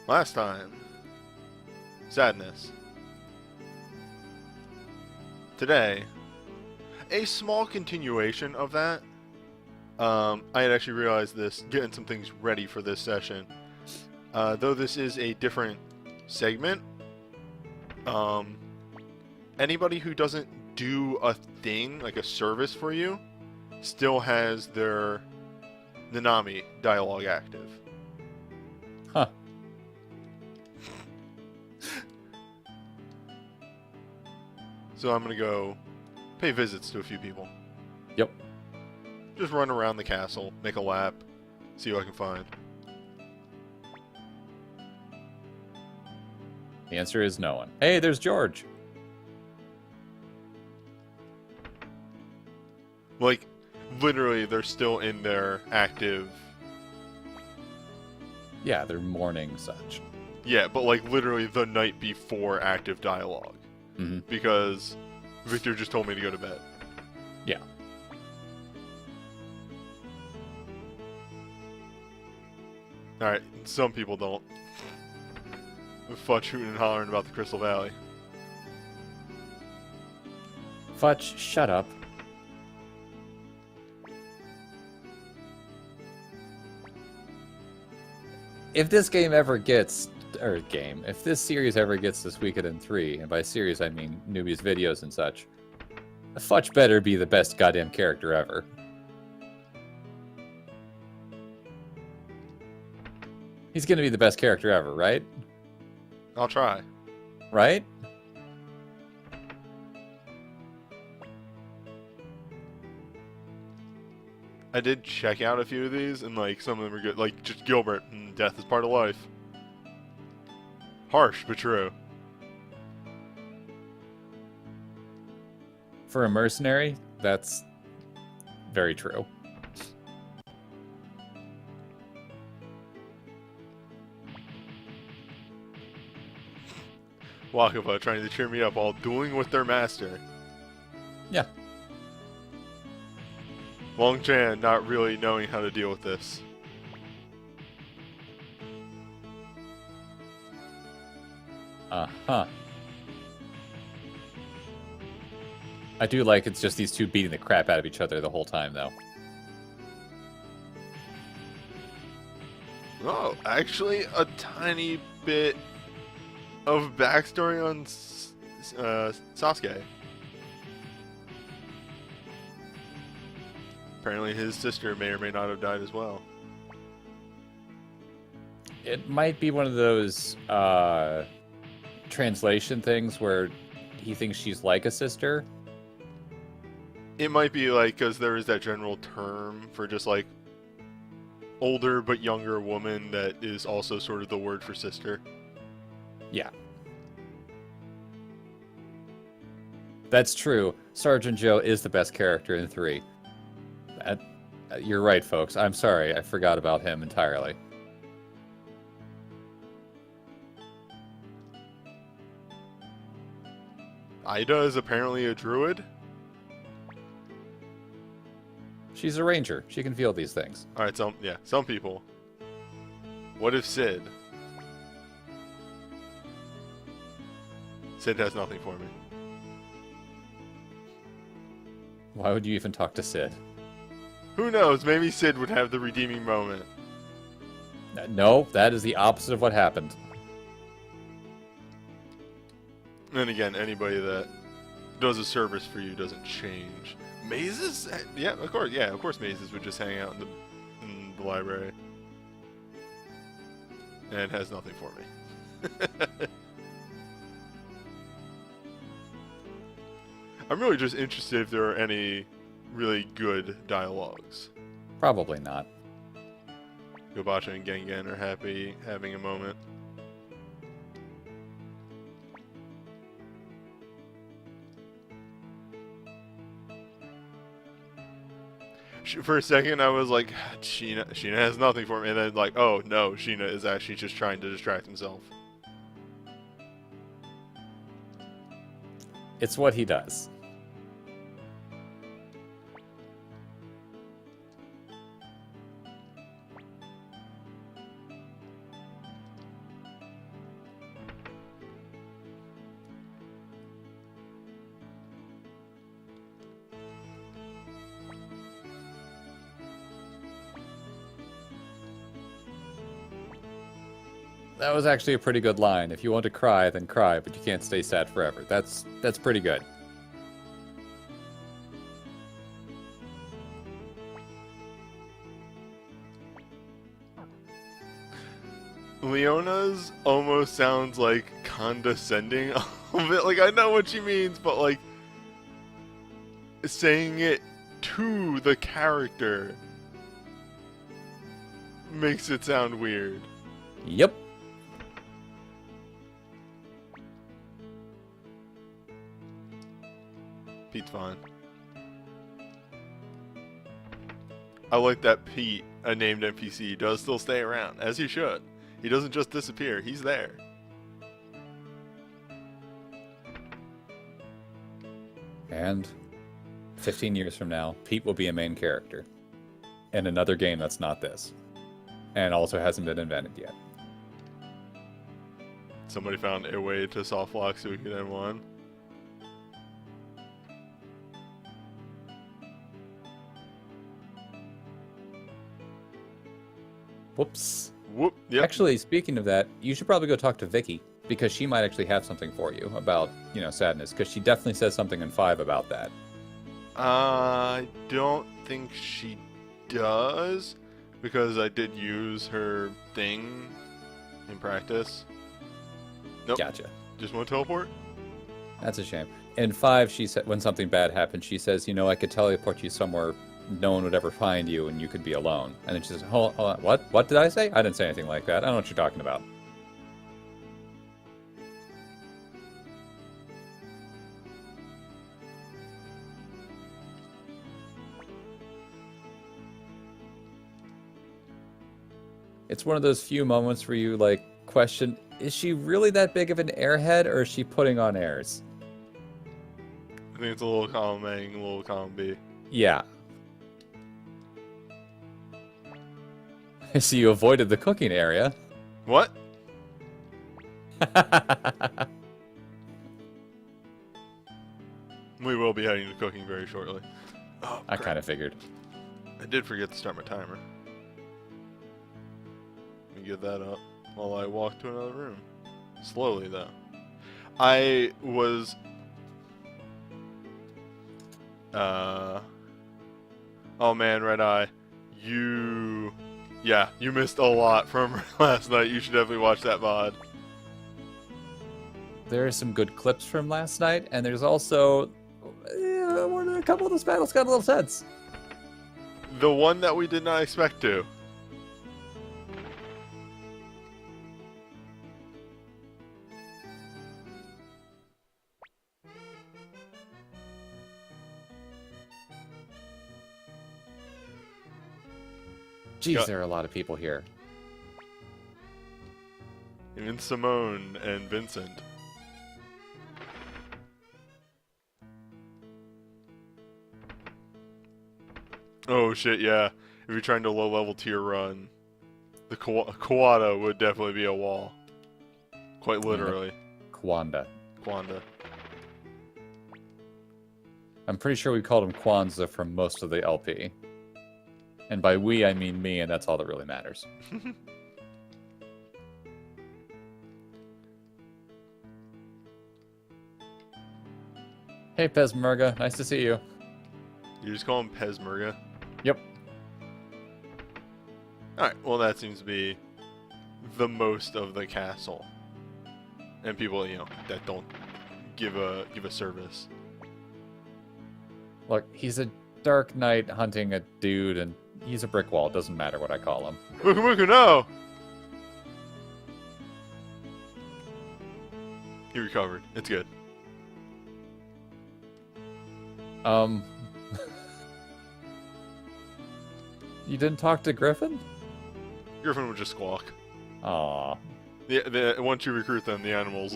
Last time, sadness. Today, a small continuation of that. I had actually realized this, getting some things ready for this session. Though this is a different segment, anybody who doesn't do a thing, like a service for you, still has their Nanami dialogue active. Huh. So I'm gonna go pay visits to a few people. Yep. Just run around the castle, make a lap, see who I can find. The answer is no one. Hey, there's George. Like, literally, they're still in their active... Yeah, they're mourning such. Yeah, but like, literally the night before active dialogue. Mm-hmm. Because Victor just told me to go to bed. Yeah. Alright, some people don't. Fudge hooting and hollering about the Crystal Valley. Fudge, shut up. If this game ever gets, if this series ever gets to Suikoden 3, and by series I mean Newbie's videos and such, Fudge better be the best goddamn character ever. He's gonna be the best character ever, right? I'll try. Right? I did check out a few of these, and like, some of them are good. Like, just Gilbert, death is part of life. Harsh, but true. For a mercenary, that's very true. Wakaba trying to cheer me up while dueling with their master. Yeah. Long Chan not really knowing how to deal with this. Uh-huh. I do like it's just these two beating the crap out of each other the whole time, though. Oh, actually, a tiny bit of backstory on Sasuke. Apparently his sister may or may not have died as well. It might be one of those translation things where he thinks she's like a sister. It might be like, because there is that general term for just like older but younger woman that is also sort of the word for sister. Yeah. That's true. Sergeant Joe is the best character in 3. You're right, folks. I'm sorry. I forgot about him entirely. Ida is apparently a druid. She's a ranger. She can feel these things. Alright, some people. What if Sid? Sid has nothing for me. Why would you even talk to Sid? Who knows? Maybe Sid would have the redeeming moment. No, that is the opposite of what happened. And again, anybody that does a service for you doesn't change. Mazes? Yeah, of course Mazes would just hang out in the library. And has nothing for me. I'm really just interested if there are any really good dialogues. Probably not. Gobacha and Gengen are happy having a moment. For a second, I was like, Sheena has nothing for me. And then like, oh no, Sheena is actually just trying to distract himself. It's what he does. That was actually a pretty good line. If you want to cry, then cry, but you can't stay sad forever. That's pretty good. Leona's almost sounds like condescending a little bit. Like, I know what she means, but like saying it to the character makes it sound weird. Yep. Pete's fine. I like that Pete, a named NPC, does still stay around, as he should. He doesn't just disappear, he's there. And 15 years from now, Pete will be a main character in another game that's not this. And also hasn't been invented yet. Somebody found a way to soft lock Suikoden 1. Whoops. Whoop, yep. Actually, speaking of that, you should probably go talk to Vicky, because she might actually have something for you about, sadness, because she definitely says something in 5 about that. I don't think she does, because I did use her thing in practice. Nope. Gotcha. Just want to teleport? That's a shame. In 5, she said when something bad happens, she says, I could teleport you somewhere no one would ever find you and you could be alone. And then she says, hold on, what? What did I say? I didn't say anything like that. I don't know what you're talking about. It's one of those few moments where you, question, is she really that big of an airhead, or is she putting on airs? I think it's a little column A and a little column B. Yeah. So you avoided the cooking area. What? We will be heading to cooking very shortly. Oh, I kind of figured. I did forget to start my timer. Let me get that up while I walk to another room. Slowly, though. I was... Oh man, Red Eye. Yeah, you missed a lot from last night. You should definitely watch that VOD. There are some good clips from last night, and there's also a couple of those battles got a little tense. The one that we did not expect to. Jeez, there are a lot of people here. Even Simone and Vincent. Oh shit, yeah. If you're trying to low-level tier run, the Kawada would definitely be a wall. Quite literally. Kwanda. Kwanda. I'm pretty sure we called him Kwanzaa for most of the LP. And by we, I mean me, and that's all that really matters. Hey, Pezmerga. Nice to see you. You just call him Pezmerga? Yep. Alright, well that seems to be the most of the castle. And people, that don't give a service. Look, he's a Dark Knight hunting a dude, and he's a brick wall. It doesn't matter what I call him. Muku Muku, no! He recovered. It's good. You didn't talk to Griffin? Griffin would just squawk. Aw. Once you recruit them, the animals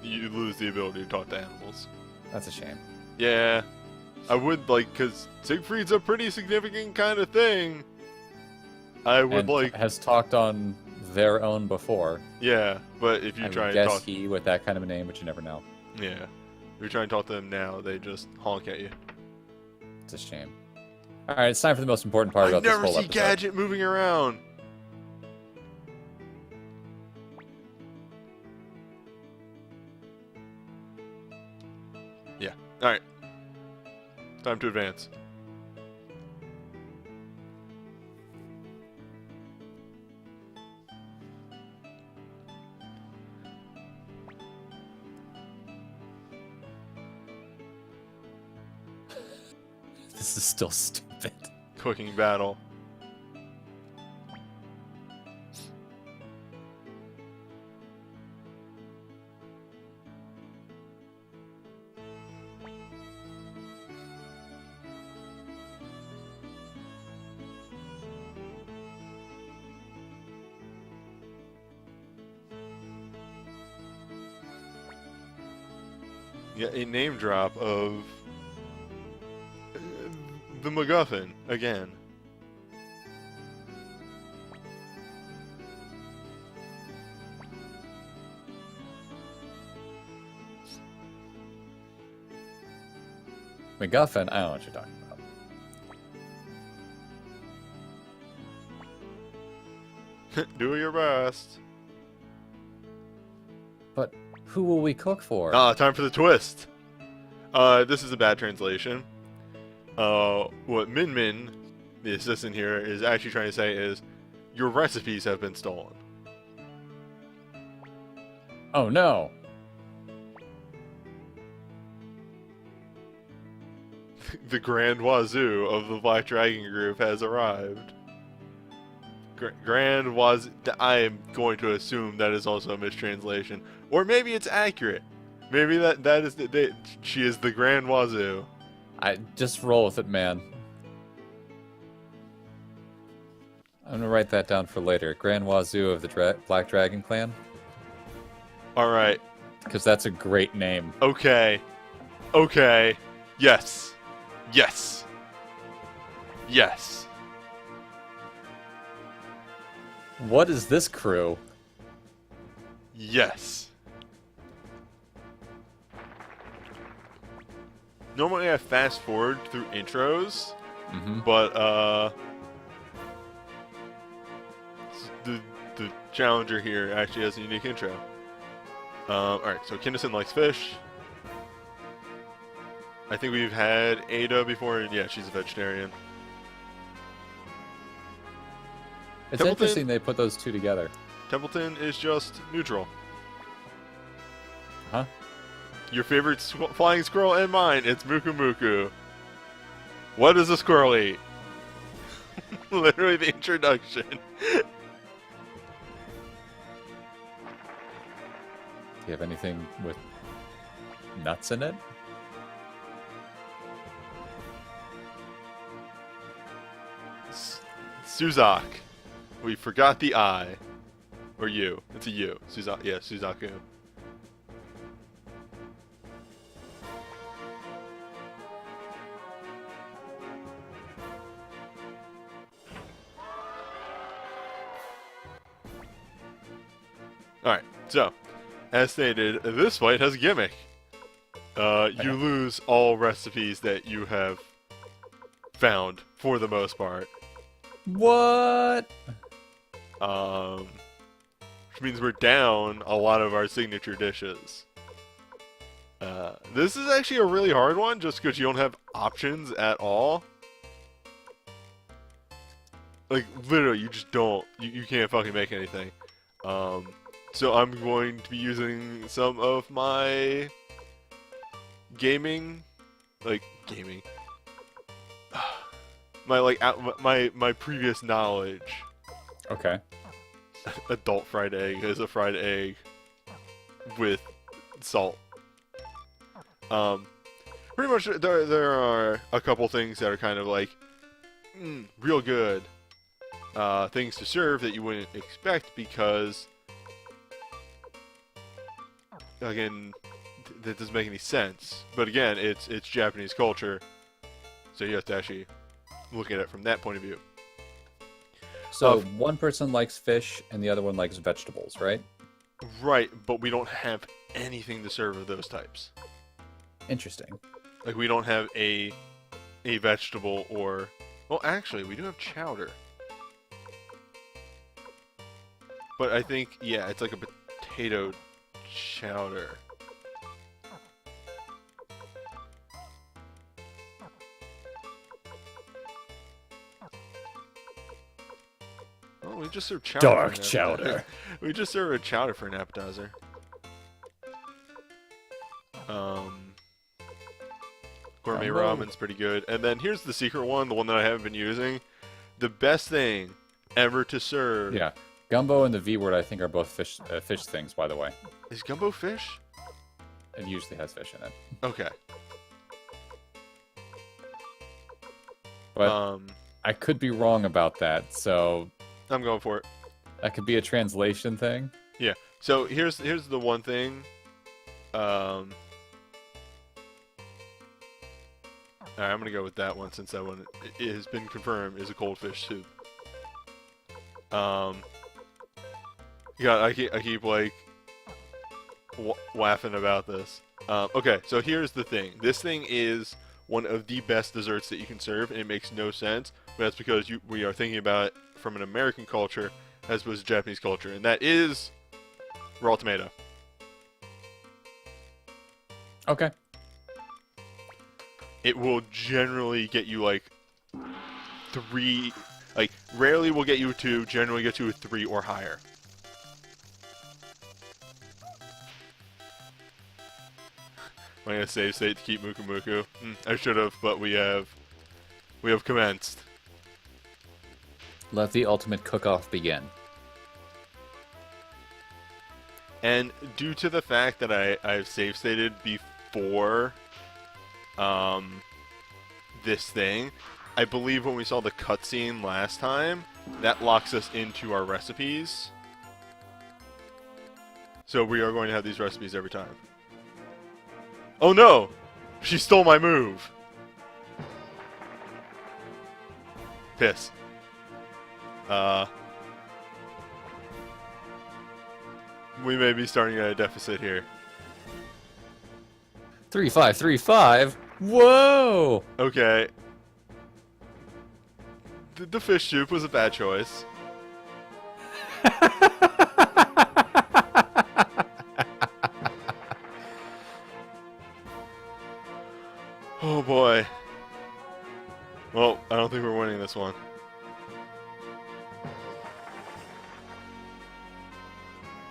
you lose the ability to talk to animals. That's a shame. Yeah. I would because Siegfried's a pretty significant kind of thing. I would and has talked on their own before. Yeah, but if you try and talk... he with that kind of a name, but you never know. Yeah. If you try and talk to them now, they just honk at you. It's a shame. Alright, it's time for the most important part about this whole episode. I never see Gadget moving around. Alright. Time to advance. This is still stupid. Cooking battle. Yeah, a name drop of the MacGuffin again. MacGuffin? I don't know what you're talking about. Do your best. But who will we cook for? Ah, time for the twist. This is a bad translation. What Min Min, the assistant here, is actually trying to say is, your recipes have been stolen. Oh no! The Grand Wazoo of the Black Dragon Group has arrived. Grand Wazoo. I am going to assume that is also a mistranslation, or maybe it's accurate. Maybe that is she is the Grand Wazoo. I just roll with it, man. I'm gonna write that down for later. Grand Wazoo of the Black Dragon Clan. All right. Because that's a great name. Okay. Okay. Yes. Yes. Yes. What is this crew? Yes. Normally I fast forward through intros, but the challenger here actually has a unique intro. Alright, so Kinnison likes fish. I think we've had Ada before, and yeah, she's a vegetarian. It's Templeton? interesting they put those two together. Templeton is just neutral. Huh? Your favorite flying squirrel and mine, it's Muku Muku. What does a squirrel eat? Literally the introduction. Do you have anything with nuts in it? Suzak. We forgot the I. Or you. It's a you. Suzak. Yeah, Suzaku. Alright, so, as stated, this fight has a gimmick. You lose all recipes that you have found, for the most part. What? Which means we're down a lot of our signature dishes. This is actually a really hard one, just because you don't have options at all. Like, literally, you just don't. You can't fucking make anything. So I'm going to be using some of my gaming, my previous knowledge. Okay. Adult fried egg is a fried egg with salt. Pretty much there are a couple things that are kind of like real good things to serve that you wouldn't expect, because again, that doesn't make any sense. But again, it's Japanese culture, so you have to actually look at it from that point of view. So one person likes fish and the other one likes vegetables, right? Right, but we don't have anything to serve of those types. Interesting. Like, we don't have a vegetable or... Well, actually, we do have chowder. But I think, yeah, it's like a potato chowder. just serve chowder. Dark for an chowder. appetizer. We just serve a chowder for an appetizer. Gourmet ramen's pretty good. And then here's the secret one, the one that I haven't been using. The best thing ever to serve. Yeah. Gumbo and the V word, I think, are both fish things, by the way. Is gumbo fish? It usually has fish in it. Okay. But I could be wrong about that, so I'm going for it. that could be a translation thing. Yeah. So here's the one thing. Alright, I'm gonna go with that one since that one it has been confirmed is a cold fish soup. Yeah, I keep like laughing about this. Okay, so here's the thing. This thing is one of the best desserts that you can serve, and it makes no sense. But that's because we are thinking about it from an American culture as opposed to Japanese culture, and that is raw tomato. Okay. It will generally get you like 3, like rarely will get you a 2, generally get you a 3 or higher. I'm gonna save state to keep Muku Muku. I should have, but we have commenced. Let the ultimate cook-off begin. And due to the fact that I've save stated before this thing, I believe when we saw the cutscene last time, that locks us into our recipes. So we are going to have these recipes every time. Oh no! She stole my move! Piss. We may be starting at a deficit here. 3535. Whoa! Okay. The fish soup was a bad choice. Oh boy. Well, I don't think we're winning this one.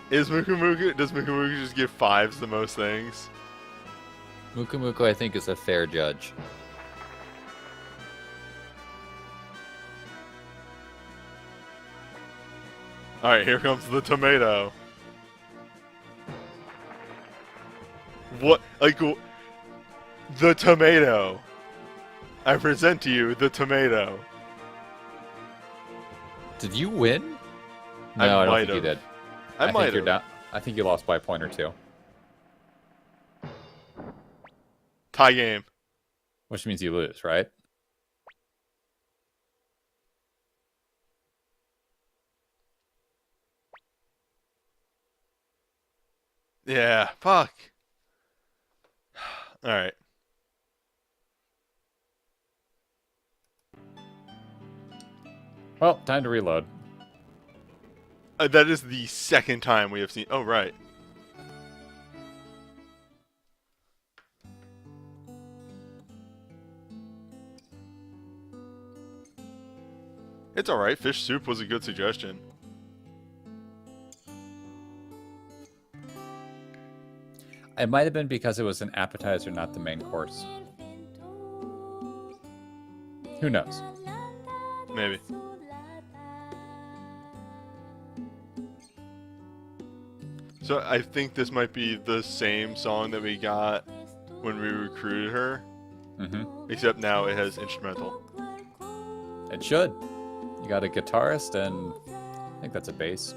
Does Muku Muku just give 5s the most things? Muku Muku, I think, is a fair judge. Alright, here comes the tomato. What? Like, the tomato. I present to you the tomato. Did you win? I No, I don't might think you have. did. I think might you're have. down. I think you lost by a point or two. Tie game. Which means you lose, right? Yeah, fuck. Alright. Well, time to reload. That is the second time we have seen... Oh, right. It's alright. Fish soup was a good suggestion. It might have been because it was an appetizer, not the main course. Who knows? Maybe. So I think this might be the same song that we got when we recruited her. Mm-hmm. Except now it has instrumental. It should. You got a guitarist and I think that's a bass.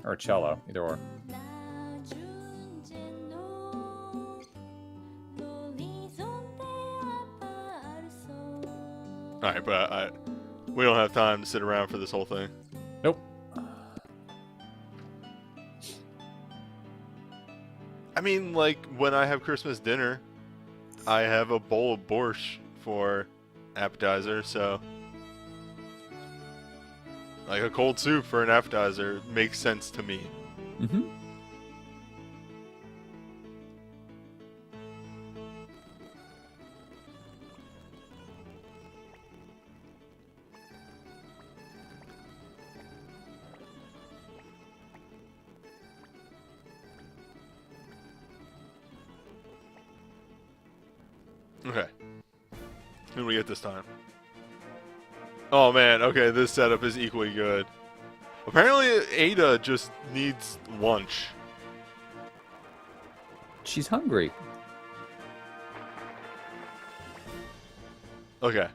Or a cello, either or. Alright, but we don't have time to sit around for this whole thing. Nope. I mean, like, when I have Christmas dinner, I have a bowl of borscht for appetizer, so... Like, a cold soup for an appetizer makes sense to me. Mm-hmm. Okay. Who do we get this time? Oh man, okay, this setup is equally good. Apparently Ada just needs lunch. She's hungry. Okay.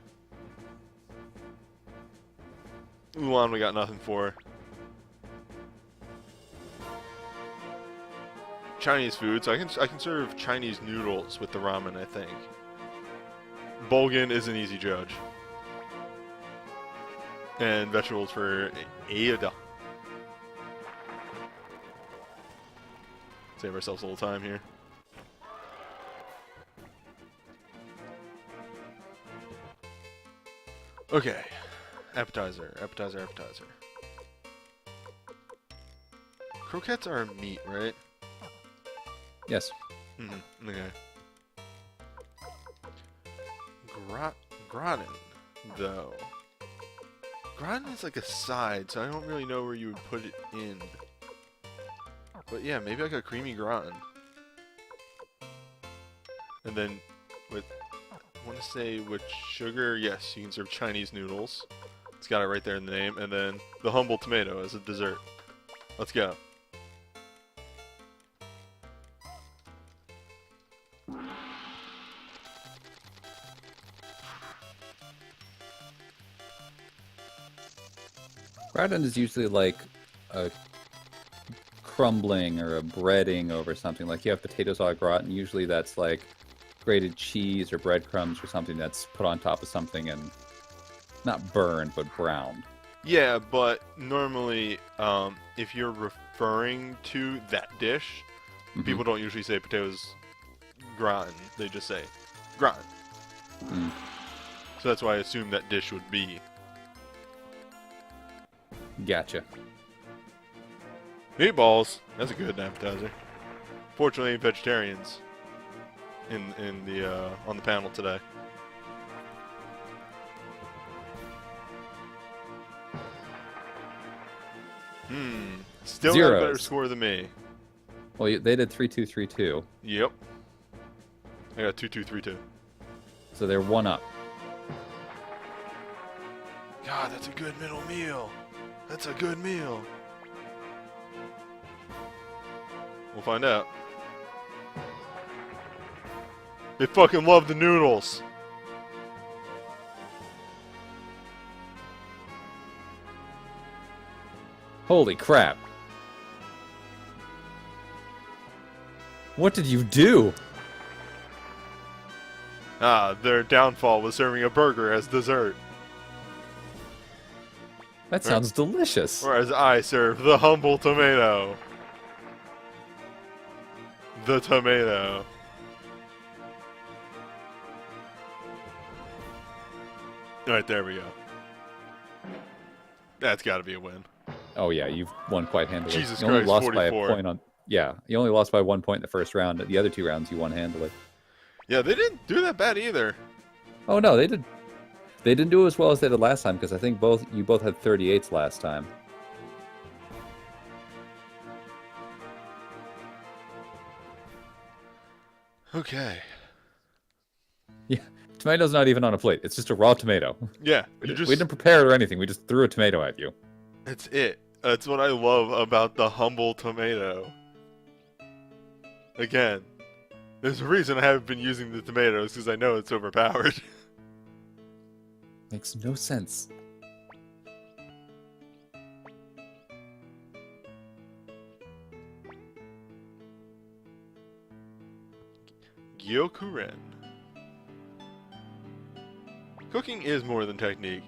Ulan we got nothing for. Chinese food, so I can serve Chinese noodles with the ramen, I think. Bulgur is an easy judge. And vegetables for Ada. Save ourselves a little time here. Okay. Appetizer. Croquettes are meat, right? Yes. Okay. Gratin, though. Gratin is like a side, so I don't really know where you would put it in. But yeah, maybe like a creamy gratin. And then with, I want to say with sugar, yes, you can serve Chinese noodles. It's got it right there in the name. And then the humble tomato as a dessert. Let's go. Gratin is usually like a crumbling or a breading over something. Like you have potatoes au gratin, usually that's like grated cheese or breadcrumbs or something that's put on top of something and not burned, but browned. Yeah, but normally, if you're referring to that dish, people don't usually say potatoes gratin. They just say gratin. So that's why I assume that dish would be. Gotcha. Meatballs. That's a good appetizer. Fortunately, vegetarians in the on the panel today. Still got a better score than me. Well, they did 3-2-3-2. Yep. I got 2-2-3-2. So they're one up. God, that's a good middle meal. That's a good meal. We'll find out. They fucking love the noodles. Holy crap. What did you do? Their downfall was serving a burger as dessert. That sounds delicious. Whereas I serve the humble tomato. The tomato. Alright, there we go. That's gotta be a win. Oh yeah, you've won quite handily. Jesus you only Christ, lost 44. by a point on. Yeah, you only lost by 1 point in the first round. The other 2 rounds you won handily. Yeah, they didn't do that bad either. Oh no, they did. They didn't do as well as they did last time because I think you both had 38s last time. Okay. Yeah, tomato's not even on a plate. It's just a raw tomato. Yeah, We didn't prepare it or anything. We just threw a tomato at you. That's it. That's what I love about the humble tomato. Again, there's a reason I haven't been using the tomatoes because I know it's overpowered. Makes no sense. Gyokuren. Cooking is more than technique.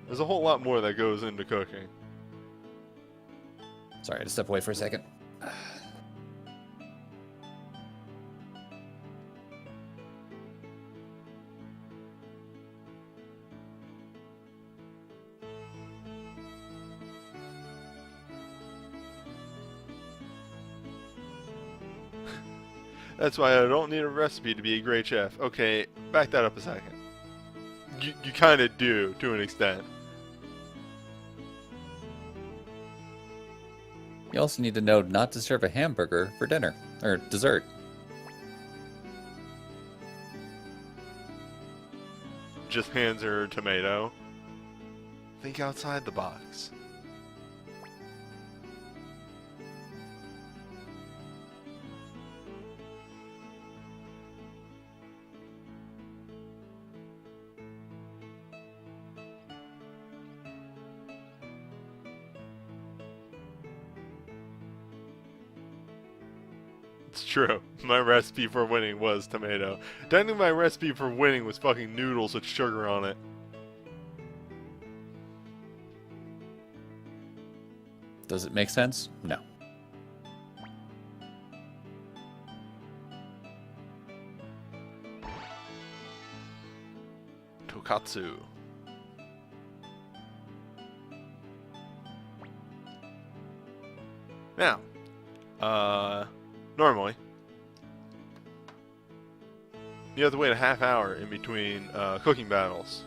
There's a whole lot more that goes into cooking. Sorry, I had to step away for a second. That's why I don't need a recipe to be a great chef. Okay, back that up a second. You kind of do, to an extent. You also need to know not to serve a hamburger for dinner or dessert. just hands her a tomato. Think outside the box. It's true. My recipe for winning was tomato. Technically, my recipe for winning was fucking noodles with sugar on it. Does it make sense? No. Tokatsu. Now, normally, you have to wait a half hour in between cooking battles.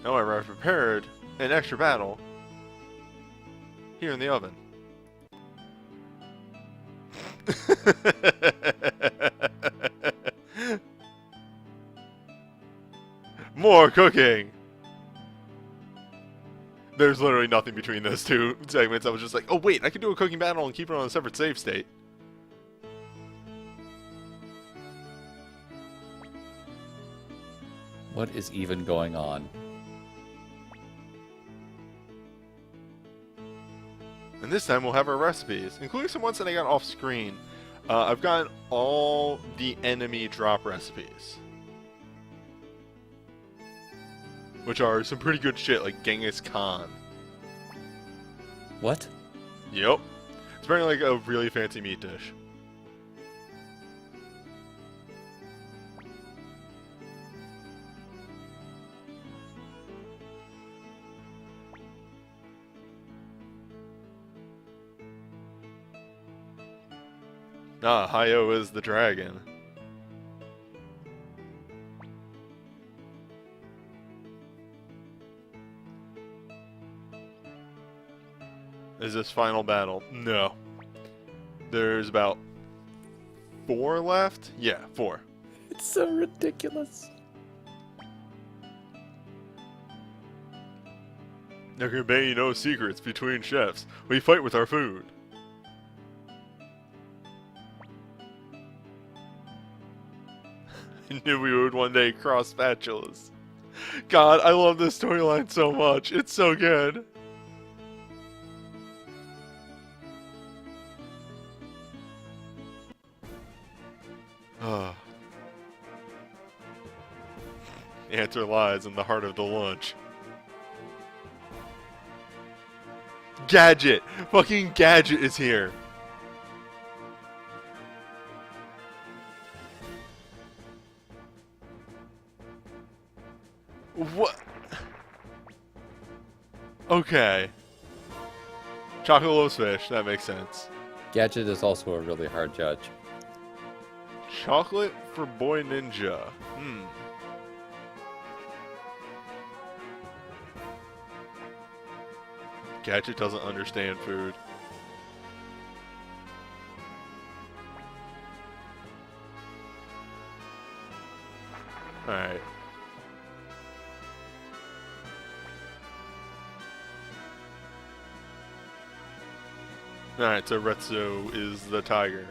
However, I've prepared an extra battle here in the oven. More cooking! There's literally nothing between those two segments. I was just like, oh wait, I can do a cooking battle and keep it on a separate save state. What is even going on? And this time we'll have our recipes, including some ones that I got off screen. I've gotten all the enemy drop recipes, which are some pretty good shit, like Genghis Khan. What? Yep. It's very like a really fancy meat dish. Ah, Hayo is the dragon. Is this final battle? No. There's about 4 left? Yeah, 4. It's so ridiculous. There can be no secrets between chefs. We fight with our food. I knew we would one day cross spatulas. God, I love this storyline so much. It's so good. The answer lies in the heart of the lunch. Gadget! Fucking Gadget is here! What? Okay. Chocolate loves fish, that makes sense. Gadget is also a really hard judge. Chocolate for Boy Ninja. Gadget doesn't understand food. Alright. Alright, so Retsu is the tiger.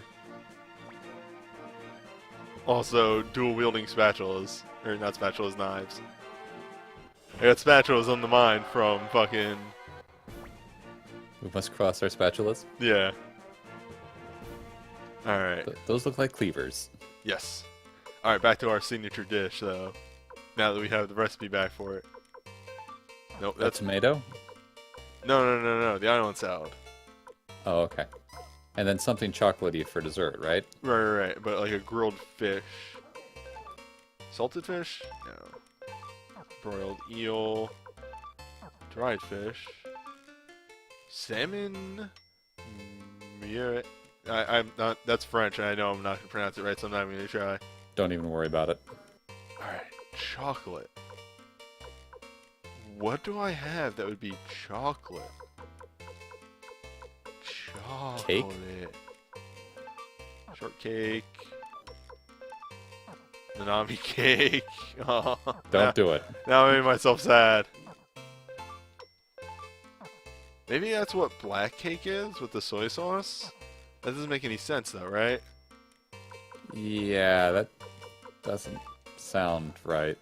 Also, dual-wielding spatulas. Or not spatulas, knives. I got spatulas on the mind from fucking... We must cross our spatulas. Yeah. Alright. Those look like cleavers. Yes. Alright, back to our signature dish, though. Now that we have the recipe back for it. Nope, A that's... tomato? No. The island salad. Oh, okay. And then something chocolatey for dessert, right? Right. But like a grilled fish. Salted fish? No. Broiled eel. Dried fish. Salmon? Yeah. I'm not... That's French, and I know I'm not going to pronounce it right, so I'm not even going to try. Don't even worry about it. Alright, chocolate. What do I have that would be chocolate? Chocolate. Cake? Shortcake. Nanami cake. Oh, Don't do it. now I made myself sad. Maybe that's what black cake is with the soy sauce? That doesn't make any sense though, right? Yeah, that doesn't sound right.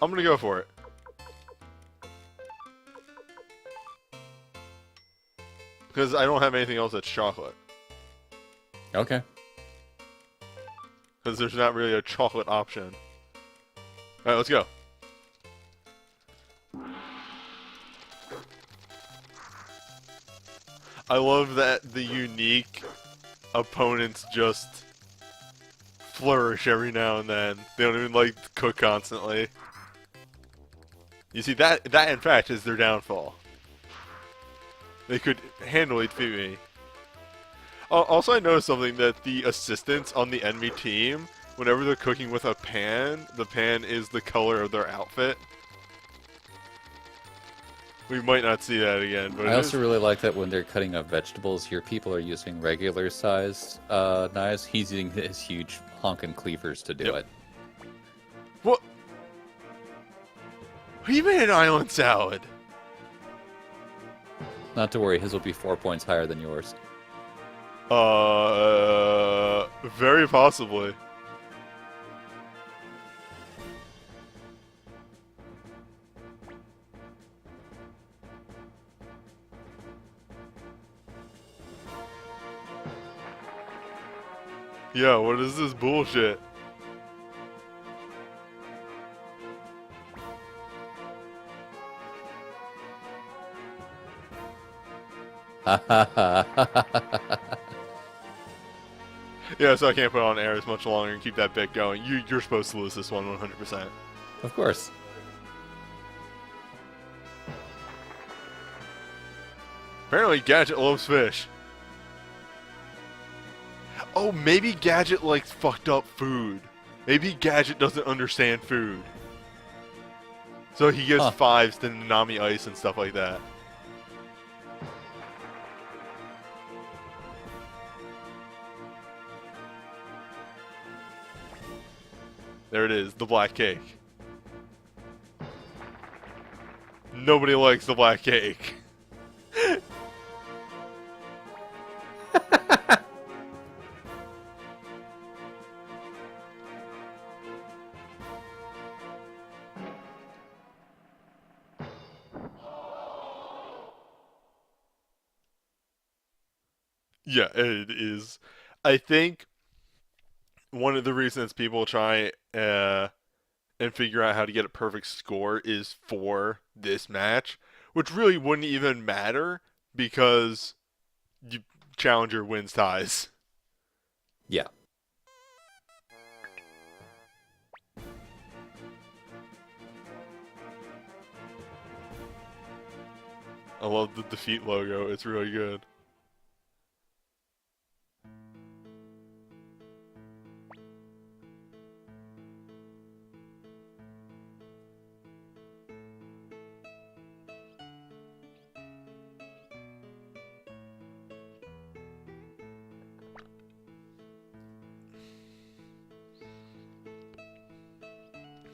I'm gonna go for it. Because I don't have anything else that's chocolate. Okay. Because there's not really a chocolate option. Alright, let's go. I love that the unique opponents just flourish every now and then. They don't even like cook constantly. You see, that in fact is their downfall. They could handily defeat me. Also, I noticed something, that the assistants on the enemy team, whenever they're cooking with a pan, the pan is the color of their outfit. We might not see that again, but I also really like that when they're cutting up vegetables, your people are using regular sized knives. He's using his huge honkin' cleavers to do it. What? He made an island salad. Not to worry, his will be 4 points higher than yours. Very possibly. Yeah, what is this bullshit? Yeah, so I can't put on air as much longer and keep that bit going. You're supposed to lose this one 100%. Of course. Apparently Gadget loves fish. Oh, maybe Gadget likes fucked up food. Maybe Gadget doesn't understand food. So he gives 5s to Nanami Ice and stuff like that. There it is, the black cake. Nobody likes the black cake. Yeah, it is. I think one of the reasons people try and figure out how to get a perfect score is for this match, which really wouldn't even matter because challenger wins ties. Yeah. I love the defeat logo. It's really good.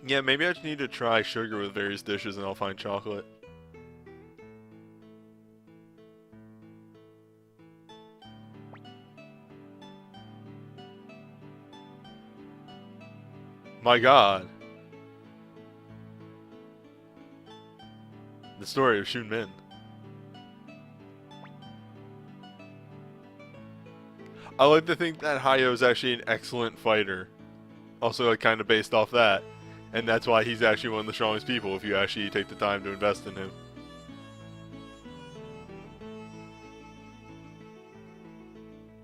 Yeah, maybe I just need to try sugar with various dishes and I'll find chocolate. My god. The story of Shun Min. I like to think that Hayo is actually an excellent fighter. Also, like, kind of based off that. And that's why he's actually one of the strongest people if you actually take the time to invest in him.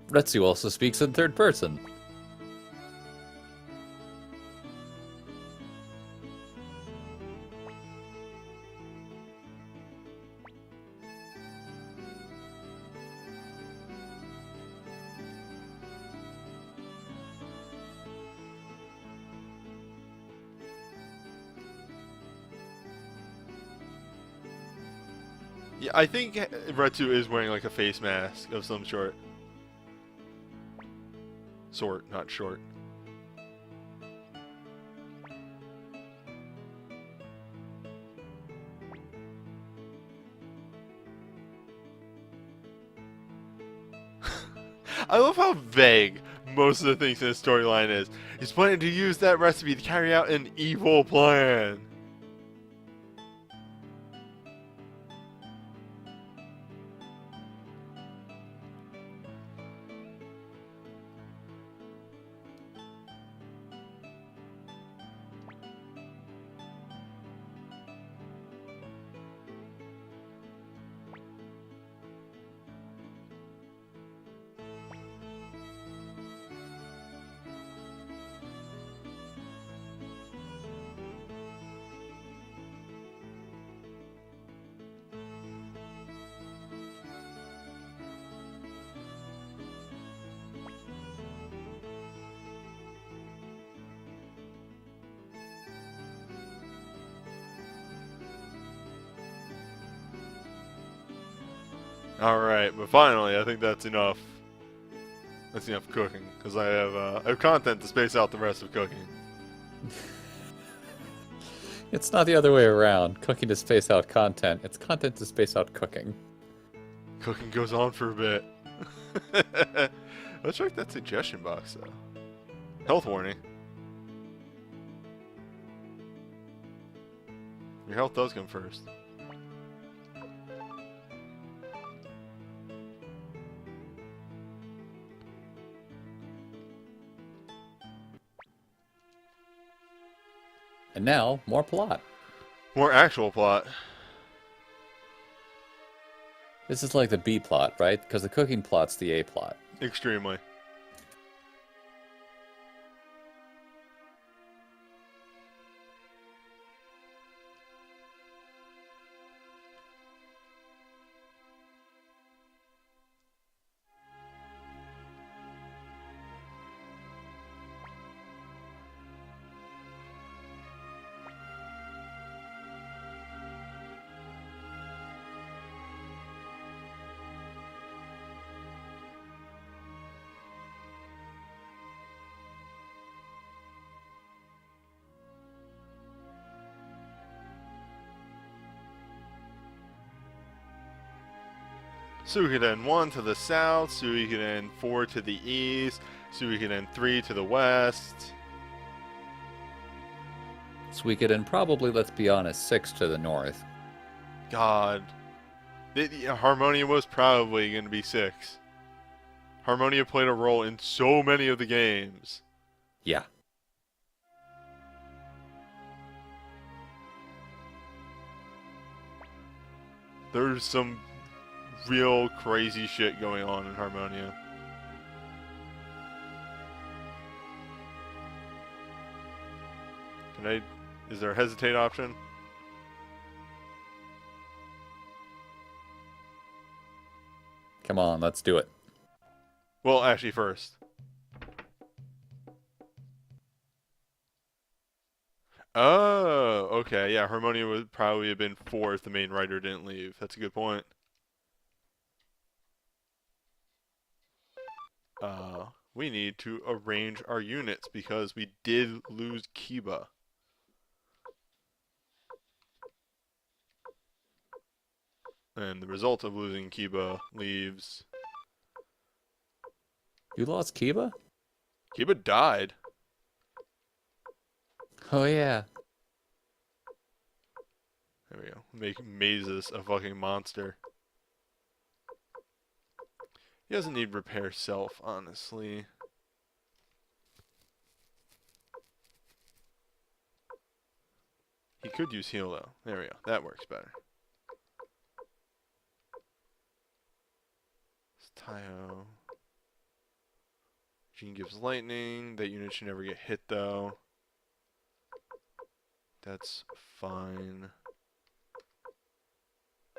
Retsu also speaks in third person. Yeah, I think Retsu is wearing like a face mask of some sort. Sort, not short. I love how vague most of the things in the storyline is. He's planning to use that recipe to carry out an evil plan. Alright, but finally, I think that's enough. That's enough cooking, because I have content to space out the rest of cooking. It's not the other way around. Cooking to space out content. It's content to space out cooking. Cooking goes on for a bit. Let's check that suggestion box, though. Health warning. Your health does come first. And now, more plot. More actual plot. This is like the B plot, right? Because the cooking plot's the A plot. Extremely. Suikoden 1 to the south, Suikoden 4 to the east, Suikoden 3 to the west. Suikoden probably, let's be honest, 6 to the north. God. Harmonia was probably going to be 6. Harmonia played a role in so many of the games. Yeah. There's some real crazy shit going on in Harmonia. Is there a hesitate option? Come on, let's do it. Well, actually first. Oh, okay, yeah, Harmonia would probably have been 4 if the main writer didn't leave. That's a good point. We need to arrange our units because we did lose Kiba. And the result of losing Kiba leaves... You lost Kiba? Kiba died. Oh, yeah. There we go. Make Mazes a fucking monster. He doesn't need repair self, honestly. He could use heal, though. There we go. That works better. It's Taio. Jean gives lightning. That unit should never get hit, though. That's fine.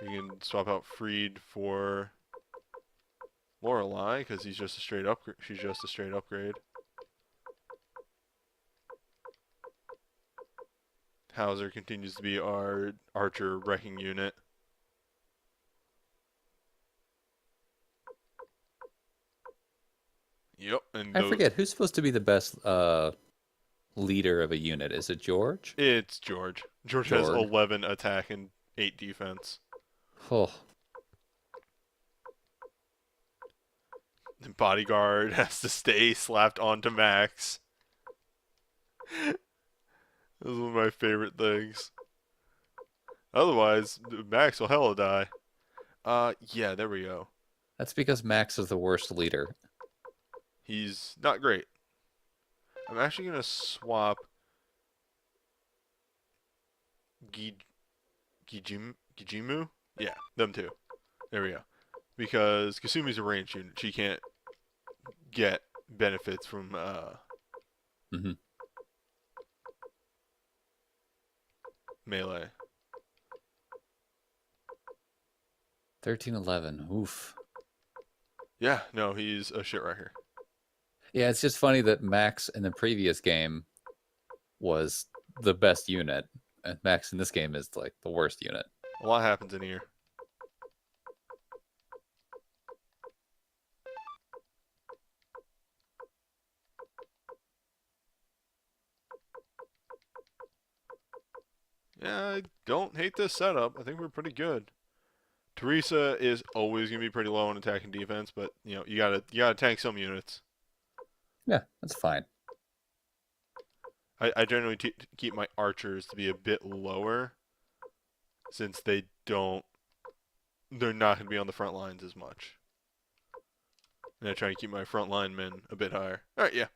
We can swap out Freed for Lorelei, because he's just a straight upgrade. She's just a straight upgrade. Hauser continues to be our archer wrecking unit. And I forget who's supposed to be the best leader of a unit. Is it George? It's George. George has George. 11 attack and 8 defense. Oh, The bodyguard has to stay slapped onto Max. This is one of my favorite things. Otherwise, Max will hella die. Yeah, there we go. that's because Max is the worst leader. He's not great. I'm actually gonna swap Gijimu? Yeah, them two. There we go. Because Kasumi's a ranged unit. She can't get benefits from melee. 1311. Oof. Yeah, no, he's a shit wrecker. Yeah, it's just funny that Max in the previous game was the best unit, and Max in this game is like the worst unit. A lot happens in here. Yeah, I don't hate this setup. I think we're pretty good. Teresa is always gonna be pretty low on attack and defense, but you know you gotta tank some units. Yeah, that's fine. I generally keep my archers to be a bit lower, since they're not gonna be on the front lines as much. And I try to keep my front linemen a bit higher. All right, yeah.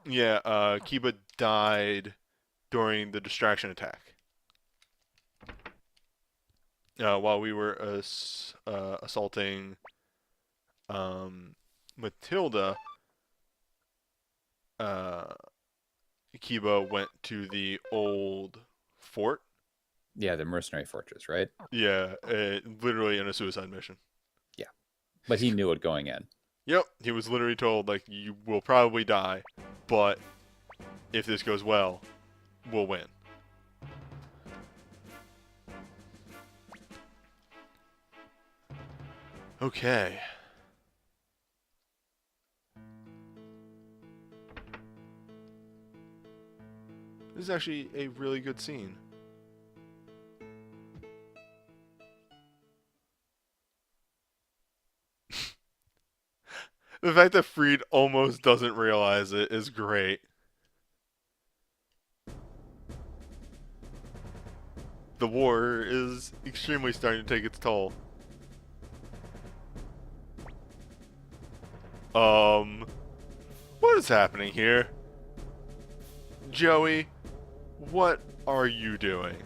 Yeah, Kiba died during the distraction attack. While we were assaulting Matilda, Kiba went to the old fort. Yeah, the mercenary fortress, right? Yeah, literally in a suicide mission. Yeah, but he knew it going in. Yep, he was literally told, like, you will probably die, but if this goes well, we'll win. Okay. This is actually a really good scene. The fact that Freed almost doesn't realize it is great. The war is extremely starting to take its toll. What is happening here? Joey, what are you doing?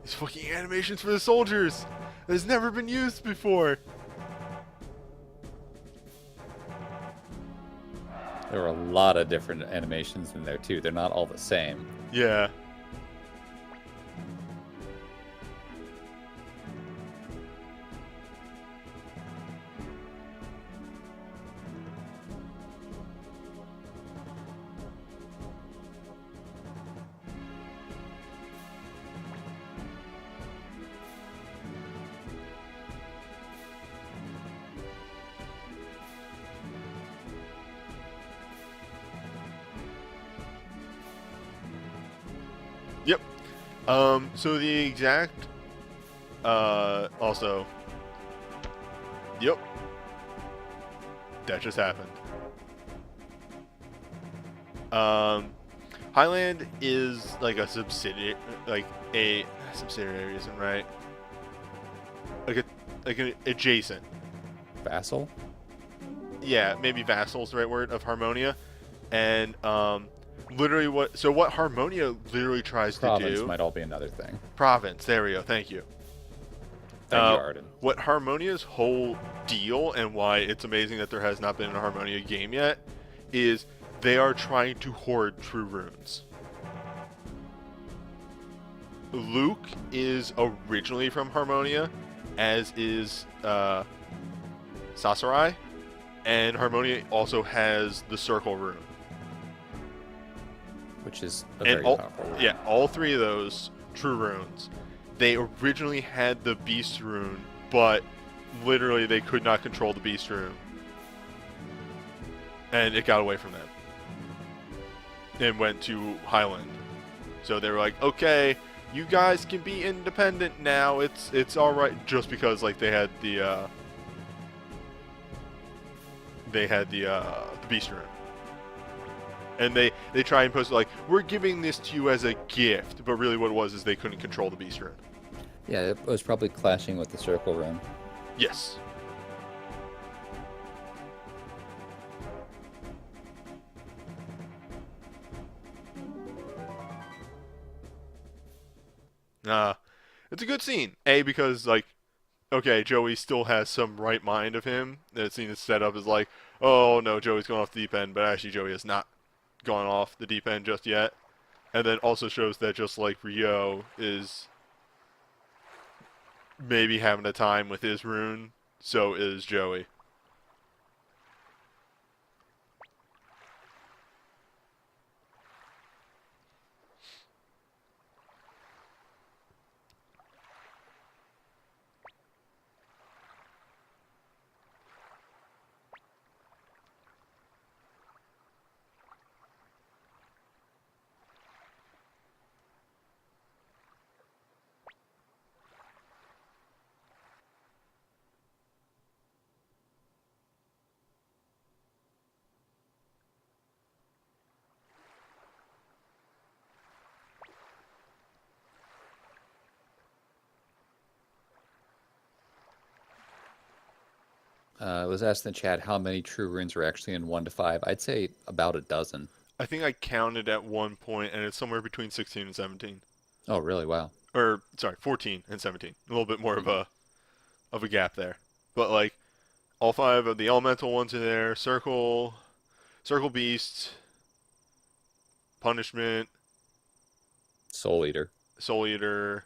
These fucking animations for the soldiers! That has never been used before! There are a lot of different animations in there too. They're not all the same. Yeah. Yep. So the exact, also, yep. That just happened. Highland is like a subsidiary, subsidiary isn't right. Like an adjacent. Vassal? Yeah, maybe vassal's the right word, of Harmonia. And, literally what Harmonia literally tries Province to do. might all be another thing. Province, there we go, thank you. Thank you, Arden. What Harmonia's whole deal and why it's amazing that there has not been a Harmonia game yet is they are trying to hoard true runes. Luke is originally from Harmonia, as is Sasarai, and Harmonia also has the circle rune. which is a And very all, powerful rune. yeah, all 3 of those true runes, they originally had the beast rune, but literally they could not control the beast rune. And it got away from them. And went to Highland. So they were like, okay, you guys can be independent now. It's all right, just because like they had the beast rune. And they try and post like, we're giving this to you as a gift, but really what it was is they couldn't control the beast rune. Yeah, it was probably clashing with the circle rune. Yes. It's a good scene. A, because like, okay, Joey still has some right mind of him. That scene is set up as like, oh no, Joey's going off the deep end, but actually Joey has not gone off the deep end just yet. And then also shows that just like Ryo is maybe having a time with his rune, so is Joey. It was asked in the chat how many true runes are actually in 1 to 5. I'd say about a dozen. I think I counted at one point, and it's somewhere between 16 and 17. Oh, really? Wow. Or sorry, 14 and 17. A little bit more of a gap there. But like all 5 of the elemental ones are there. Circle Beast, Punishment, Soul Eater. Soul Eater,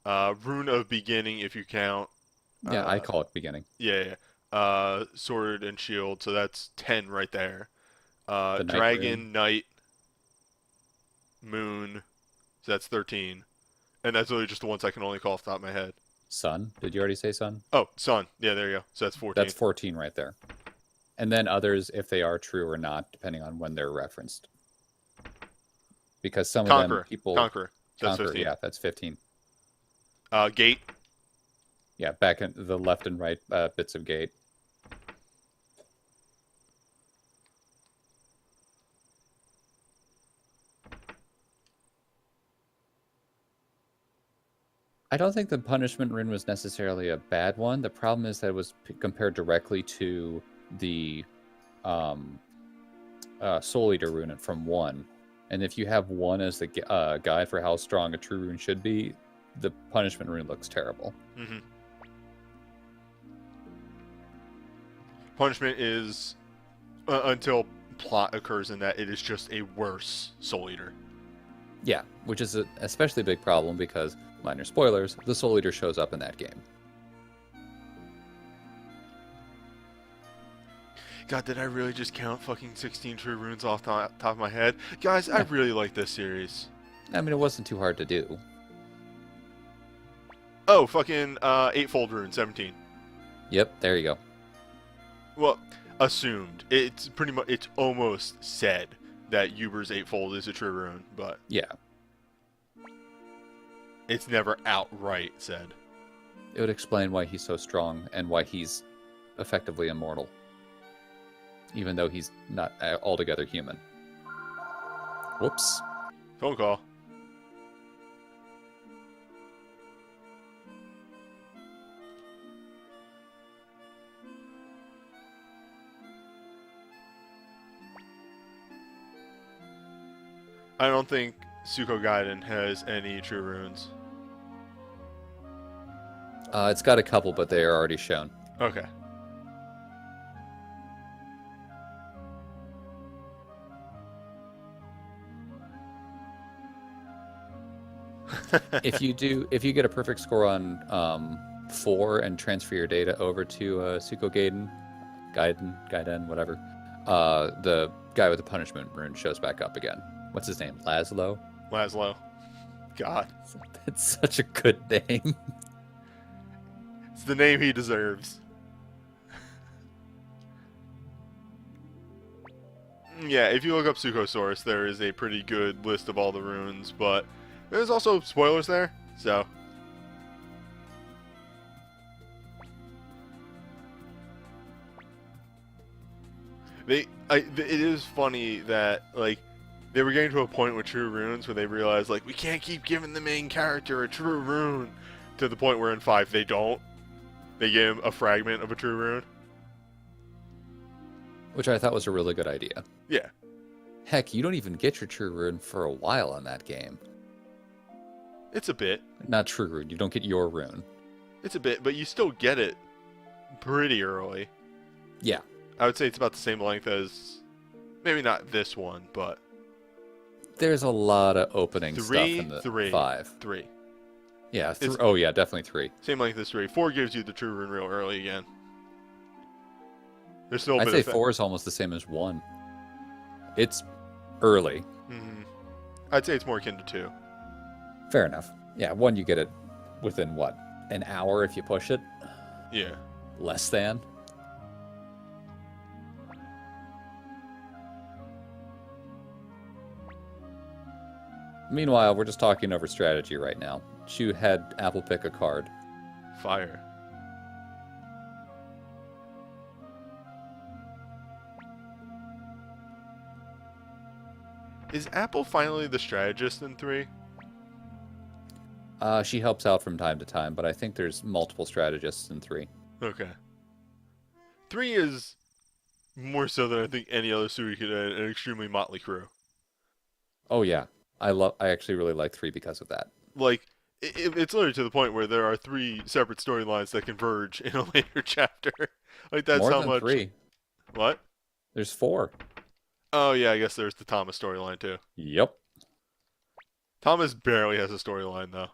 Rune of Beginning if you count. Yeah, I call it beginning. Yeah. Sword and Shield, so that's 10 right there. The Night Dragon, Rune. Knight, Moon, so that's 13. And that's really just the ones I can only call off the top of my head. Sun. Did you already say sun? Oh, Sun. Yeah, there you go. So that's 14. That's 14 right there. And then others, if they are true or not, depending on when they're referenced. Because some of them people... Conqueror. That's Conqueror, 15. yeah, that's 15. Gate. Yeah, back in the left and right bits of gate. I don't think the punishment rune was necessarily a bad one. The problem is that it was compared directly to the Soul Eater rune from 1. And if you have 1 as the guide for how strong a true rune should be, the punishment rune looks terrible. Mm-hmm. Punishment is, until plot occurs in that, it is just a worse Soul Eater. Yeah, which is an especially big problem because, minor spoilers, the Soul Eater shows up in that game. God, did I really just count fucking 16 true runes off the top of my head? Guys, I really like this series. I mean, it wasn't too hard to do. Oh, fucking 8-fold rune, 17. Yep, there you go. Well, assumed. It's pretty much, it's almost said that Uber's 8-fold is a true rune, but Yeah. it's never outright said. It would explain why he's so strong and why he's effectively immortal. Even though he's not altogether human. Whoops. Phone call. I don't think Suikoden has any true runes. It's got a couple, but they are already shown. Okay. If you get a perfect score on 4 and transfer your data over to Suikoden, Gaiden, whatever, the guy with the punishment rune shows back up again. What's his name? Laszlo? Laszlo. God. That's such a good name. It's the name he deserves. Yeah, if you look up Suikosource, there is a pretty good list of all the runes, but there's also spoilers there, so... It is funny that, like, they were getting to a point with true runes where they realized, like, we can't keep giving the main character a true rune, to the point where in 5 they don't. They give him a fragment of a true rune. Which I thought was a really good idea. Yeah. Heck, you don't even get your true rune for a while in that game. It's a bit. Not true rune, you don't get your rune. It's a bit, but you still get it pretty early. Yeah. I would say it's about the same length as... Maybe not this one, but... There's a lot of opening stuff in the 5. 3. Yeah, oh yeah, definitely 3. Same length as 3. 4 gives you the true rune real early again. There's still a I'd bit say of 4 is almost the same as 1. It's early. Mm-hmm. I'd say it's more akin to 2. Fair enough. Yeah, 1 you get it within, what, an hour if you push it? Yeah. Less than? Meanwhile, we're just talking over strategy right now. Chu had Apple pick a card. Fire. Is Apple finally the strategist in 3? She helps out from time to time, but I think there's multiple strategists in 3. Okay. 3 is more so than I think any other Suikoden, an extremely motley crew. Oh yeah, I actually really like 3 because of that. Like, it's literally to the point where there are 3 separate storylines that converge in a later chapter. Like, that's More how than much... 3. What? There's 4. Oh, yeah, I guess there's the Thomas storyline, too. Yep. Thomas barely has a storyline, though.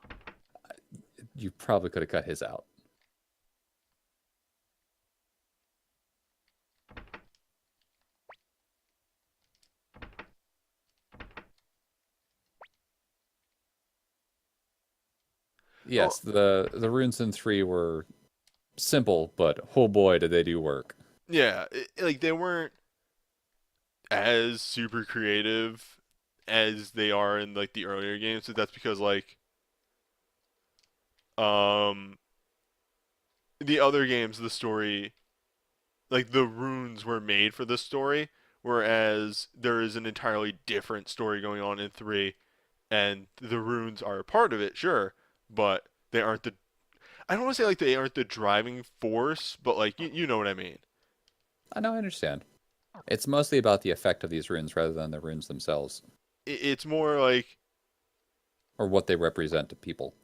You probably could have cut his out. Yes, the runes in 3 were simple, but oh boy, did they do work. Yeah, like, they weren't as super creative as they are in, like, the earlier games. So that's because, like, the other games, the story, like, the runes were made for the story, whereas there is an entirely different story going on in 3, and the runes are a part of it, sure, but they aren't the... I don't want to say, like, they aren't the driving force, but, like, you know what I mean. I know, I understand. It's mostly about the effect of these runes rather than the runes themselves. It's more like... Or what they represent to people.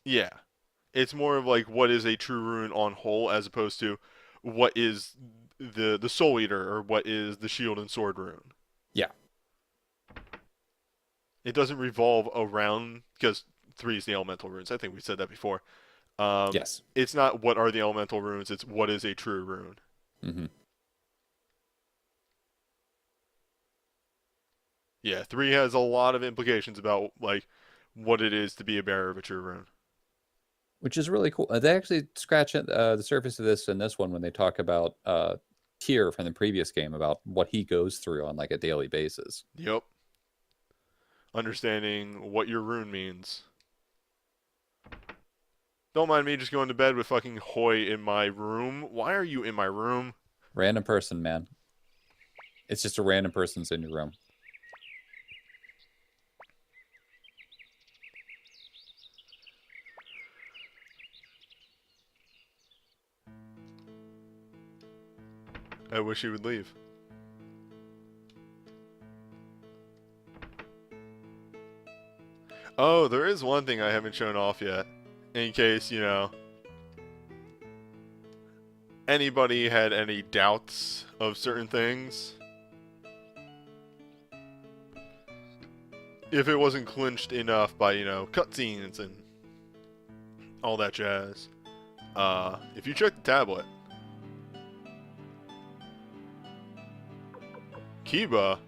Yeah. It's more of like what is a true rune on whole as opposed to what is the Soul Eater or what is the shield and sword rune. Yeah. It doesn't revolve around, because 3 is the elemental runes. I think we said that before. Yes. It's not what are the elemental runes, it's what is a true rune. Mm-hmm. Yeah, 3 has a lot of implications about, like, what it is to be a bearer of a true rune. Which is really cool. They actually scratch the surface of this in this one when they talk about Tyr from the previous game, about what he goes through on, like, a daily basis. Yep. Understanding what your rune means. Don't mind me just going to bed with fucking Hoy in my room. Why are you in my room? Random person, man. It's just a random person's in your room. I wish he would leave. Oh, there is one thing I haven't shown off yet. In case, you know, anybody had any doubts of certain things. If it wasn't clinched enough by, you know, cutscenes and all that jazz. If you check the tablet, Kiba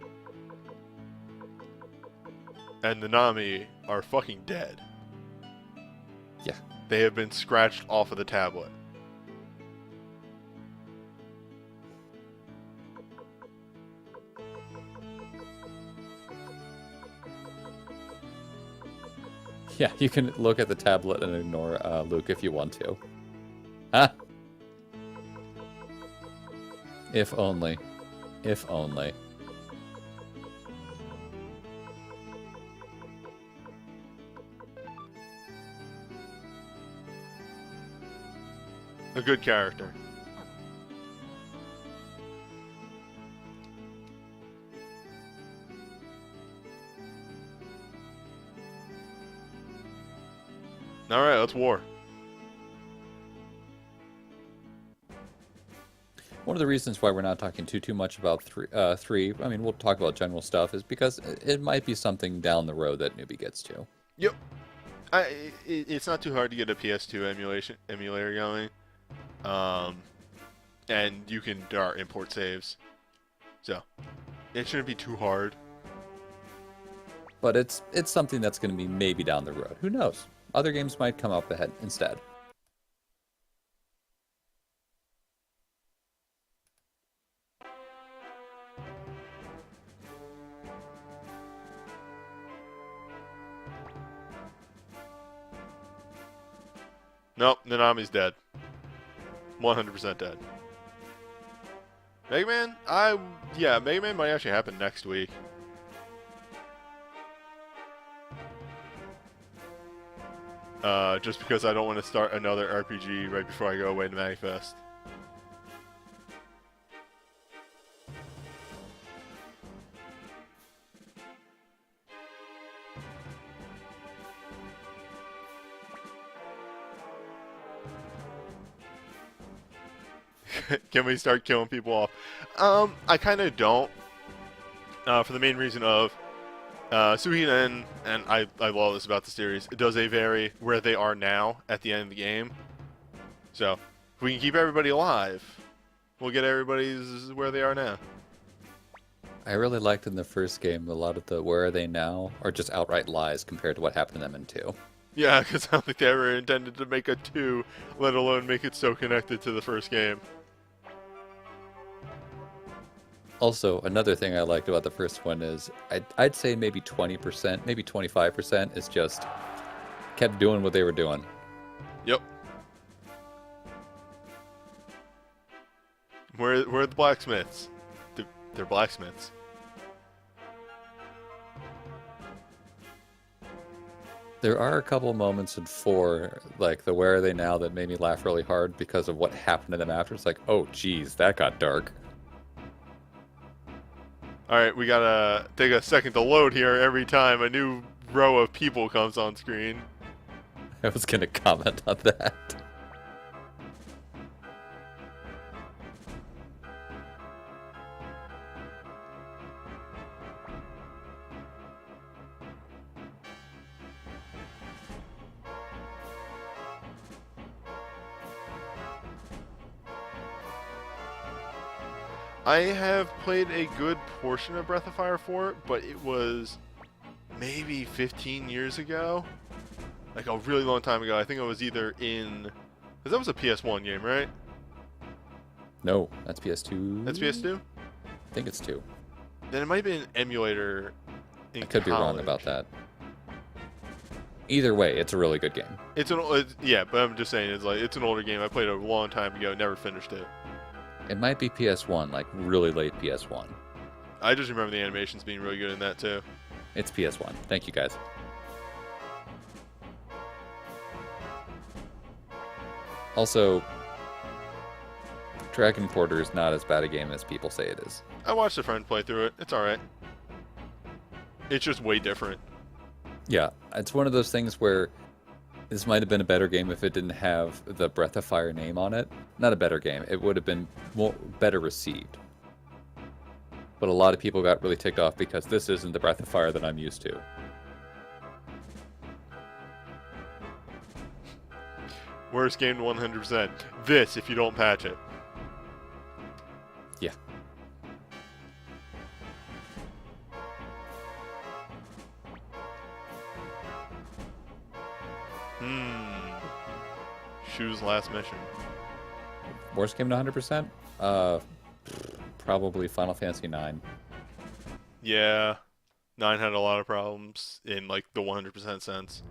and Nanami are fucking dead. Yeah. They have been scratched off of the tablet. Yeah, you can look at the tablet and ignore Luke if you want to. Huh? If only. If only. A good character. Alright, let's war. One of the reasons why we're not talking too much about three, I mean, we'll talk about general stuff, is because it might be something down the road that Newbie gets to. Yep. It's not too hard to get a PS2 emulator going. And you can dart import saves. So, it shouldn't be too hard. But it's something that's going to be maybe down the road. Who knows? Other games might come up ahead instead. Nope, Nanami's dead. 100% dead. Mega Man? Mega Man might actually happen next week. Just because I don't want to start another RPG right before I go away to Magfest. Can we start killing people off? I kind of don't. For the main reason of Suikoden, and I love this about the series, it does vary where they are now at the end of the game. So, if we can keep everybody alive, we'll get everybody's where they are now. I really liked in the first game a lot of the where are they now are just outright lies compared to what happened to them in 2. Yeah, because I don't think they ever intended to make a 2, let alone make it so connected to the first game. Also, another thing I liked about the first one is I'd say maybe 20%, maybe 25% is just kept doing what they were doing. Yep. Where are the blacksmiths? They're blacksmiths. There are a couple moments in 4, like the where are they now, that made me laugh really hard because of what happened to them after. It's like, oh geez, that got dark. Alright, we gotta take a second to load here every time a new row of people comes on screen. I was gonna comment on that. I have played a good portion of Breath of Fire 4, but it was maybe 15 years ago. Like a really long time ago. I think it was either in... Because that was a PS1 game, right? No, that's PS2. That's PS2? I think it's 2. Then it might have been an emulator in I could be wrong about that. Either way, it's a really good game. Yeah, but I'm just saying, it's an older game. I played it a long time ago, never finished it. It might be PS1, like really late PS1. I just remember the animations being really good in that too. It's PS1. Thank you, guys. Also, Dragon Quarter is not as bad a game as people say it is. I watched a friend play through it. It's alright. It's just way different. Yeah, it's one of those things where this might have been a better game if it didn't have the Breath of Fire name on it. Not a better game. It would have been better received. But a lot of people got really ticked off because this isn't the Breath of Fire that I'm used to. Worst game to 100%. This, if you don't patch it. Yeah. Shu's last mission. Worst game to 100%? Probably Final Fantasy 9. Yeah, 9 had a lot of problems in like the 100% sense.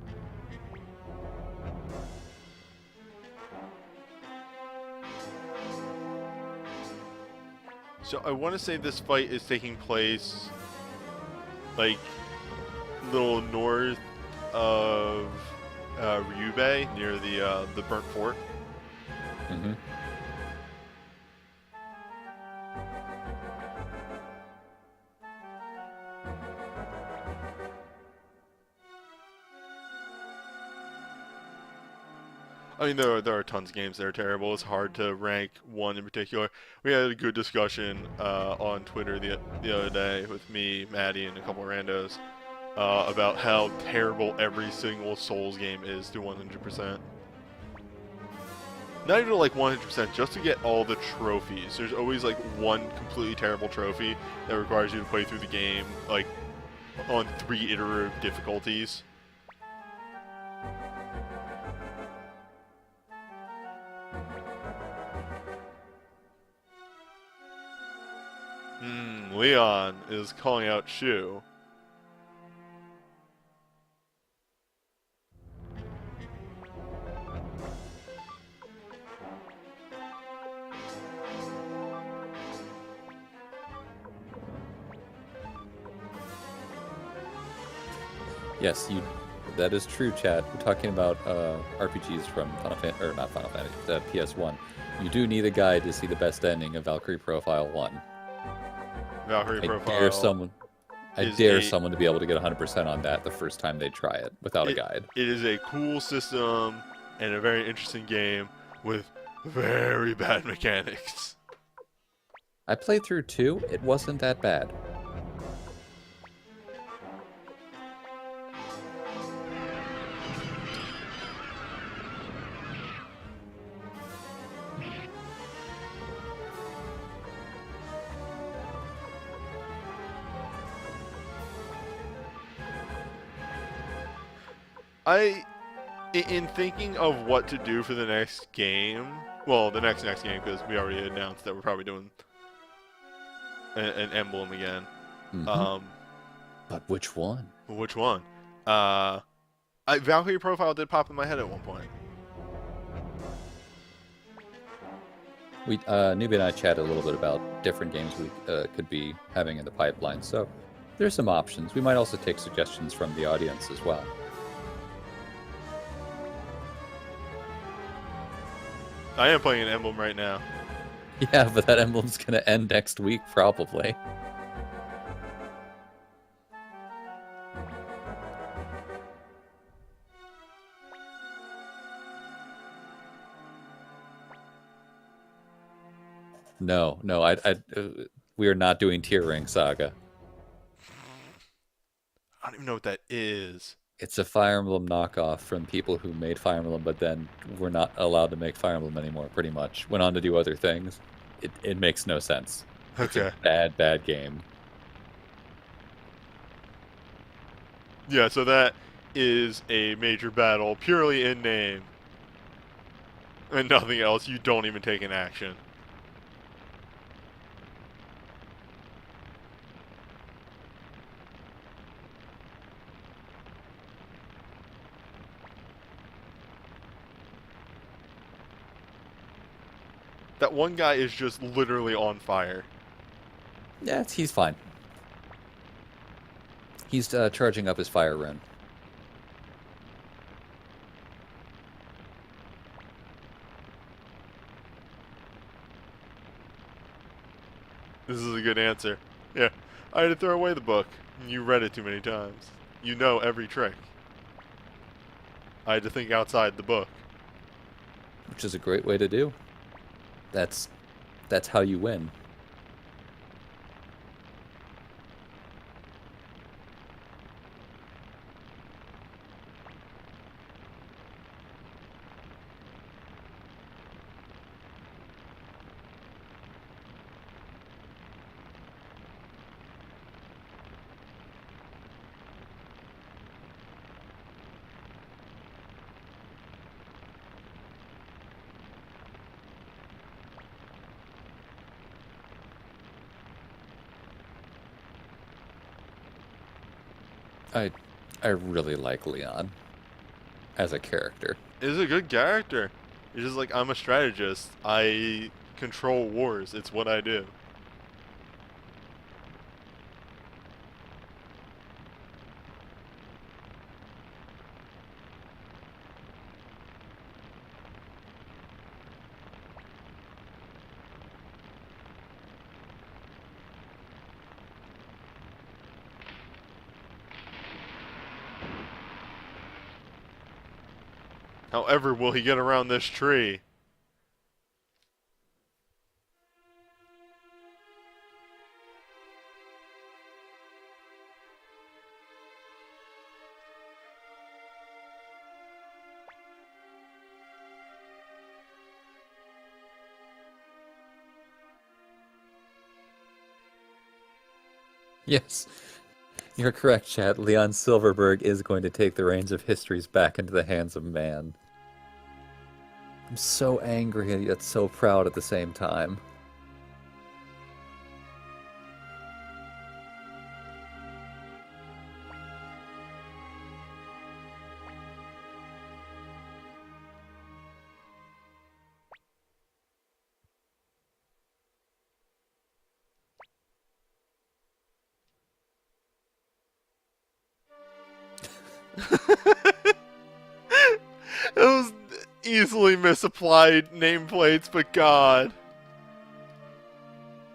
So I want to say this fight is taking place like little north of Ryubei near the burnt fort. Mm-hmm. I mean, there are tons of games that are terrible. It's hard to rank one in particular. We had a good discussion on Twitter the other day with me, Maddie, and a couple of randos about how terrible every single Souls game is to 100%. Not even like 100%, just to get all the trophies. There's always like one completely terrible trophy that requires you to play through the game like on 3 iterative difficulties. Leon is calling out Shu. Yes, that is true, Chad. We're talking about RPGs from Final Fantasy, or not Final Fantasy, PS1. You do need a guide to see the best ending of Valkyrie Profile 1. Valkyrie Profile. I dare someone to be able to get 100% on that the first time they try it without a guide. It is a cool system and a very interesting game with very bad mechanics. I played through 2. It wasn't that bad. In thinking of what to do for the next game, well, the next game, because we already announced that we're probably doing an emblem again. Mm-hmm. But which one? Which one? Valkyrie Profile did pop in my head at one point. Newbie and I chatted a little bit about different games we could be having in the pipeline, so there's some options. We might also take suggestions from the audience as well. I am playing an emblem right now. Yeah, but that emblem's gonna end next week, probably. No, we are not doing Tier Ring Saga. I don't even know what that is. It's a Fire Emblem knockoff from people who made Fire Emblem, but then were not allowed to make Fire Emblem anymore, pretty much. Went on to do other things. It makes no sense. Okay. It's a bad game. Yeah, so that is a major battle purely in name. And nothing else. You don't even take an action. That one guy is just literally on fire. Yeah, he's fine. He's charging up his fire rune. This is a good answer. Yeah, I had to throw away the book. You read it too many times. You know every trick. I had to think outside the book. Which is a great way to do. That's how you win. I really like Leon as a character. He's a good character. He's just like, I'm a strategist. I control wars. It's what I do. However, will he get around this tree? Yes, you're correct, Chad. Leon Silverberg is going to take the reins of histories back into the hands of man. I'm so angry and yet so proud at the same time. Those easily misapplied nameplates, but God.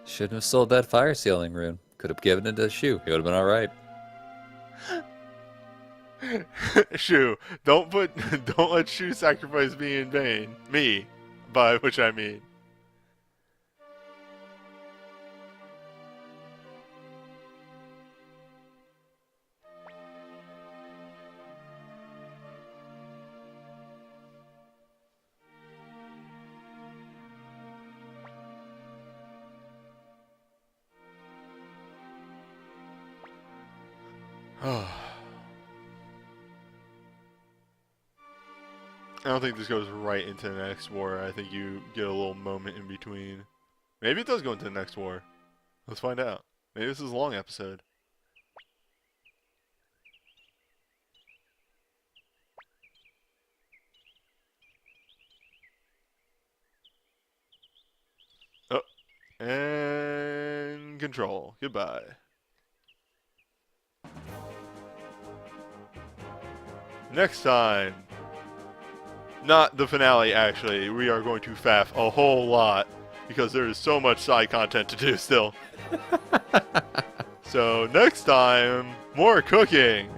Shouldn't have sold that fire sealing rune. Could have given it to Shu. He would have been alright. Shu, don't let Shu sacrifice me in vain. Me, by which I mean. I don't think this goes right into the next war. I think you get a little moment in between. Maybe it does go into the next war. Let's find out. Maybe this is a long episode. Oh. And control. Goodbye. Next time. Not the finale, actually. We are going to faff a whole lot because there is so much side content to do still. So next time, more cooking.